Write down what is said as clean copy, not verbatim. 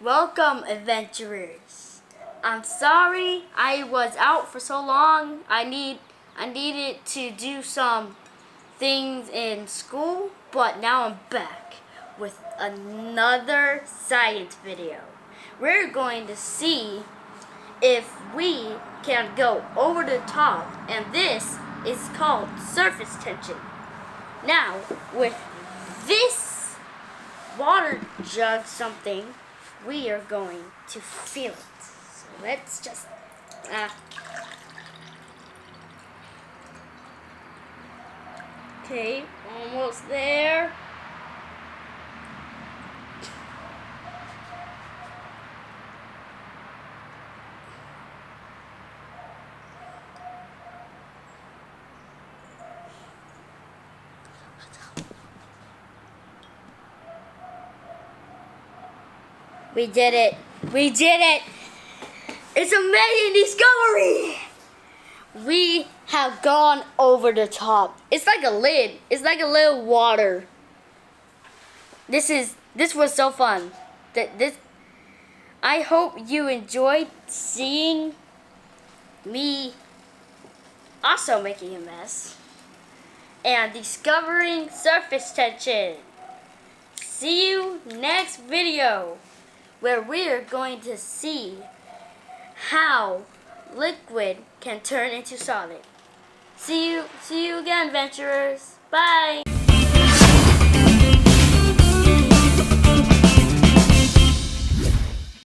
Welcome, adventurers. I'm sorry I was out for so long. I needed to do some things in school, but now I'm back with another science video. We're going to see if we can go over the top, and this is called surface tension. Now, with this water jug something, we are going to feel it. So let's just okay, almost there. We did it. We did it. It's a amazing discovery. We have gone over the top. It's like a lid. It's like a little water. This was so fun. I hope you enjoyed seeing me also making a mess and discovering surface tension. See you next video, where we're going to see how liquid can turn into solid. See you again, adventurers. Bye.